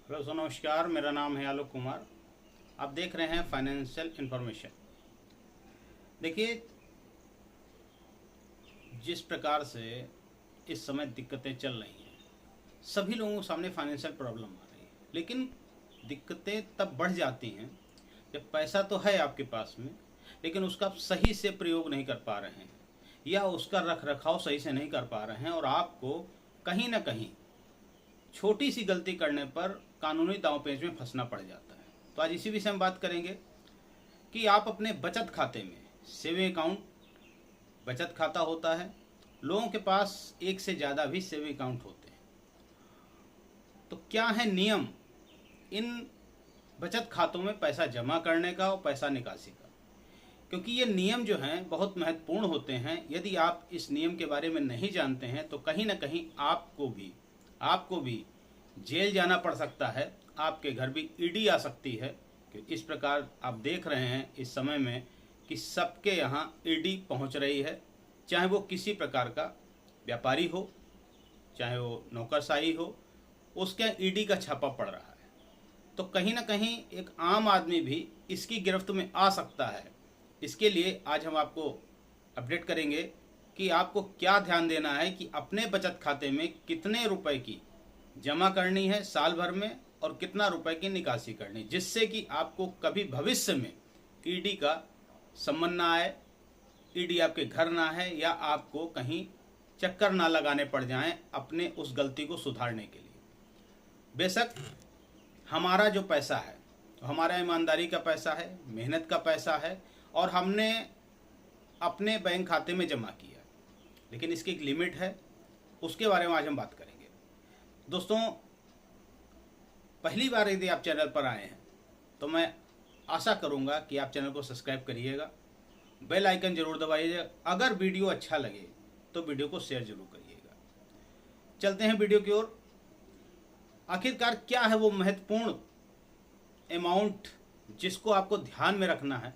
Hello सो नमस्कार, मेरा नाम है आलोक कुमार। आप देख रहे हैं फाइनेंशियल इंफॉर्मेशन। देखिए, जिस प्रकार से इस समय दिक्कतें चल रही हैं, सभी लोगों के सामने फाइनेंशियल प्रॉब्लम आ रही है, लेकिन दिक्कतें तब बढ़ जाती हैं जब पैसा तो है आपके पास में, लेकिन उसका आप सही से प्रयोग नहीं कर पा रहे हैं या उसका रख रखाव सही से नहीं कर पा रहे हैं, और आपको कहीं ना कहीं छोटी सी गलती करने पर कानूनी दांवपेच में फंसना पड़ जाता है। तो आज इसी विषय में बात करेंगे कि आप अपने बचत खाते में, सेविंग अकाउंट बचत खाता होता है, लोगों के पास एक से ज़्यादा भी सेविंग अकाउंट होते हैं। तो क्या है नियम इन बचत खातों में पैसा जमा करने का और पैसा निकासी का, क्योंकि ये नियम जो हैं बहुत महत्वपूर्ण होते हैं। यदि आप इस नियम के बारे में नहीं जानते हैं तो कहीं ना कहीं आपको भी जेल जाना पड़ सकता है, आपके घर भी ईडी आ सकती है। कि इस प्रकार आप देख रहे हैं इस समय में कि सबके यहाँ ईडी पहुँच रही है, चाहे वो किसी प्रकार का व्यापारी हो, चाहे वो नौकरशाही हो, उसके ईडी का छापा पड़ रहा है। तो कहीं ना कहीं एक आम आदमी भी इसकी गिरफ्त में आ सकता है। इसके लिए आज हम आपको अपडेट करेंगे कि आपको क्या ध्यान देना है कि अपने बचत खाते में कितने रुपए की जमा करनी है साल भर में और कितना रुपए की निकासी करनी, जिससे कि आपको कभी भविष्य में ईडी का सम्मन ना आए, ईडी आपके घर ना है, या आपको कहीं चक्कर ना लगाने पड़ जाएं अपने उस गलती को सुधारने के लिए। बेशक हमारा जो पैसा है, हमारा ईमानदारी का पैसा है, मेहनत का पैसा है, और हमने अपने बैंक खाते में जमा किया, लेकिन इसकी एक लिमिट है, उसके बारे में आज हम बात करेंगे। दोस्तों, पहली बार यदि आप चैनल पर आए हैं तो मैं आशा करूंगा कि आप चैनल को सब्सक्राइब करिएगा, बेल आइकन जरूर दबाइएगा। अगर वीडियो अच्छा लगे तो वीडियो को शेयर जरूर करिएगा। चलते हैं वीडियो की ओर। आखिरकार क्या है वो महत्वपूर्ण अमाउंट जिसको आपको ध्यान में रखना है?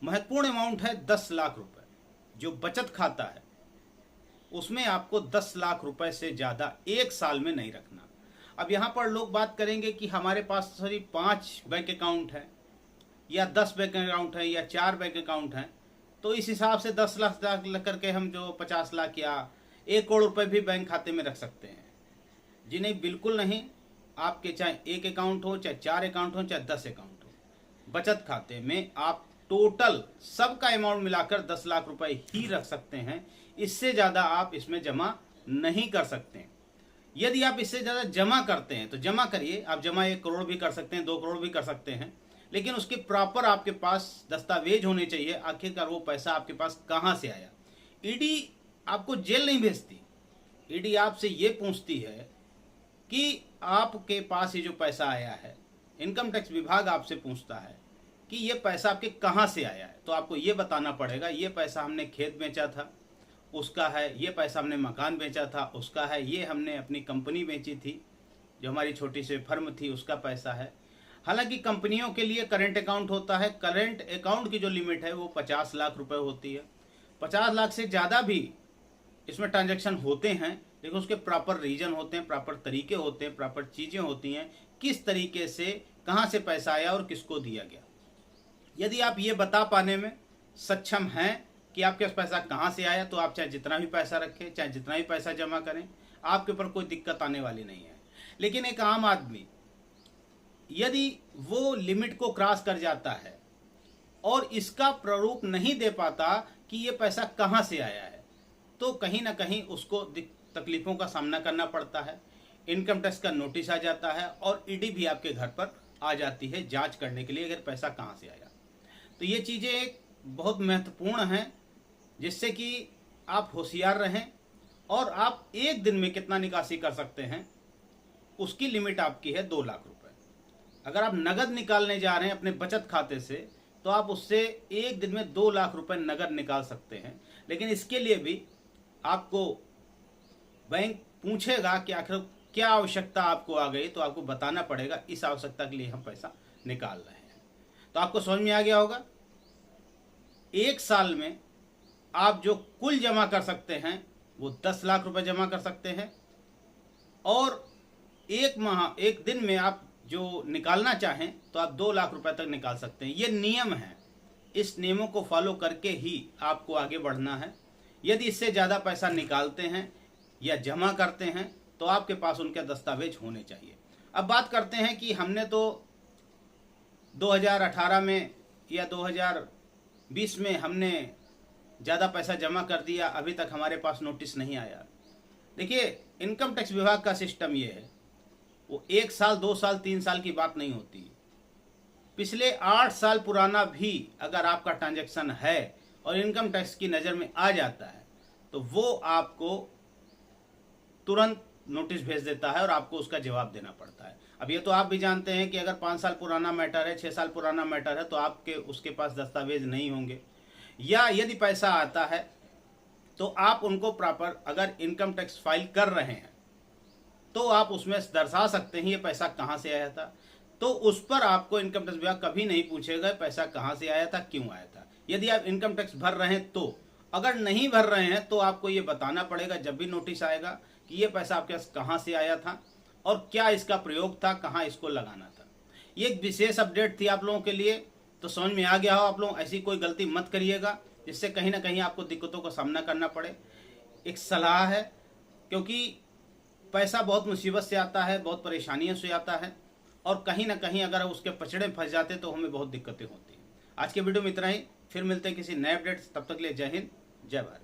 महत्वपूर्ण अमाउंट है 10 लाख रुपए। जो बचत खाता है उसमें आपको 10 लाख रुपए से ज़्यादा एक साल में नहीं रखना। अब यहाँ पर लोग बात करेंगे कि हमारे पास सिर्फ 5 बैंक अकाउंट है, या 10 बैंक अकाउंट है, या 4 बैंक अकाउंट हैं, तो इस हिसाब से 10 लाख करके हम जो 50 लाख या 1 करोड़ रुपए भी बैंक खाते में रख सकते हैं। जी नहीं, बिल्कुल नहीं। आपके चाहे एक अकाउंट हो, चाहे 4 अकाउंट हो, चाहे 10 अकाउंट हो, बचत खाते में आप टोटल सबका अमाउंट मिलाकर 10 लाख रुपए ही रख सकते हैं। इससे ज़्यादा आप इसमें जमा नहीं कर सकते। यदि आप इससे ज़्यादा जमा करते हैं तो जमा करिए, आप जमा 1 करोड़ भी कर सकते हैं, 2 करोड़ भी कर सकते हैं, लेकिन उसके प्रॉपर आपके पास दस्तावेज होने चाहिए आखिरकार वो पैसा आपके पास कहाँ से आया। ईडी आपको जेल नहीं भेजती, ईडी आपसे ये पूछती है कि आपके पास ये जो पैसा आया है, इनकम टैक्स विभाग आपसे पूछता है कि ये पैसा आपके कहाँ से आया है। तो आपको ये बताना पड़ेगा, ये पैसा हमने खेत बेचा था उसका है, ये पैसा हमने मकान बेचा था उसका है, ये हमने अपनी कंपनी बेची थी, जो हमारी छोटी सी फर्म थी उसका पैसा है। हालांकि कंपनियों के लिए करंट अकाउंट होता है, करंट अकाउंट की जो लिमिट है वो 50 लाख रुपए होती है। 50 लाख से ज़्यादा भी इसमें ट्रांजैक्शन होते हैं, लेकिन उसके प्रॉपर रीजन होते हैं, प्रॉपर तरीके होते हैं, प्रॉपर चीज़ें होती हैं, किस तरीके से कहाँ से पैसा आया और किसको दिया गया। यदि आप ये बता पाने में सक्षम हैं कि आपके पास पैसा कहाँ से आया, तो आप चाहे जितना भी पैसा रखें, चाहे जितना भी पैसा जमा करें, आपके ऊपर कोई दिक्कत आने वाली नहीं है। लेकिन एक आम आदमी यदि वो लिमिट को क्रॉस कर जाता है और इसका प्रारूप नहीं दे पाता कि ये पैसा कहाँ से आया है, तो कहीं ना कहीं उसको तकलीफों का सामना करना पड़ता है। इनकम टैक्स का नोटिस आ जाता है और ईडी भी आपके घर पर आ जाती है जांच करने के लिए अगर पैसा कहाँ से आया। तो ये चीज़ें बहुत महत्वपूर्ण हैं, जिससे कि आप होशियार रहें, और आप एक दिन में कितना निकासी कर सकते हैं उसकी लिमिट आपकी है 2 लाख रुपए। अगर आप नगद निकालने जा रहे हैं अपने बचत खाते से, तो आप उससे एक दिन में 2 लाख रुपए नगद निकाल सकते हैं। लेकिन इसके लिए भी आपको बैंक पूछेगा कि आखिर क्या आवश्यकता आपको आ गई, तो आपको बताना पड़ेगा इस आवश्यकता के लिए हम पैसा निकाल रहे हैं। तो आपको समझ में आ गया होगा, एक साल में आप जो कुल जमा कर सकते हैं वो 10 लाख रुपए जमा कर सकते हैं, और एक दिन में आप जो निकालना चाहें तो आप 2 लाख रुपए तक निकाल सकते हैं। ये नियम है, इस नियमों को फॉलो करके ही आपको आगे बढ़ना है। यदि इससे ज़्यादा पैसा निकालते हैं या जमा करते हैं तो आपके पास उनके दस्तावेज होने चाहिए। अब बात करते हैं कि हमने तो 2018 में या 2020 में हमने ज़्यादा पैसा जमा कर दिया, अभी तक हमारे पास नोटिस नहीं आया। देखिए, इनकम टैक्स विभाग का सिस्टम ये है, वो 1 साल 2 साल 3 साल की बात नहीं होती। पिछले 8 साल पुराना भी अगर आपका ट्रांजैक्शन है और इनकम टैक्स की नज़र में आ जाता है तो वो आपको तुरंत नोटिस भेज देता है और आपको उसका जवाब देना पड़ता है। अब ये तो आप भी जानते हैं कि अगर 5 साल पुराना मैटर है, 6 साल पुराना मैटर है तो आपके उसके पास दस्तावेज नहीं होंगे, या यदि पैसा आता है तो आप उनको प्रॉपर अगर इनकम टैक्स फाइल कर रहे हैं तो आप उसमें दर्शा सकते हैं ये पैसा कहाँ से आया था। तो उस पर आपको इनकम टैक्स विभाग कभी नहीं पूछेगा पैसा कहाँ से आया था, क्यों आया था। यदि आप इनकम टैक्स भर रहे हैं तो, अगर नहीं भर रहे हैं तो आपको ये बताना पड़ेगा जब भी नोटिस आएगा कि ये पैसा आपके पास कहाँ से आया था और क्या इसका प्रयोग था, कहाँ इसको लगाना था। ये एक विशेष अपडेट थी आप लोगों के लिए, तो समझ में आ गया हो आप लोग। ऐसी कोई गलती मत करिएगा जिससे कहीं ना कहीं आपको दिक्कतों का सामना करना पड़े। एक सलाह है, क्योंकि पैसा बहुत मुसीबत से आता है, बहुत परेशानियों से आता है, और कहीं ना कहीं अगर उसके पचड़े फंस जाते तो हमें बहुत दिक्कतें होती हैं। आज के वीडियो में इतना ही, फिर मिलते हैं किसी नए अपडेट। तब तक के लिए जय हिंद, जय भारत।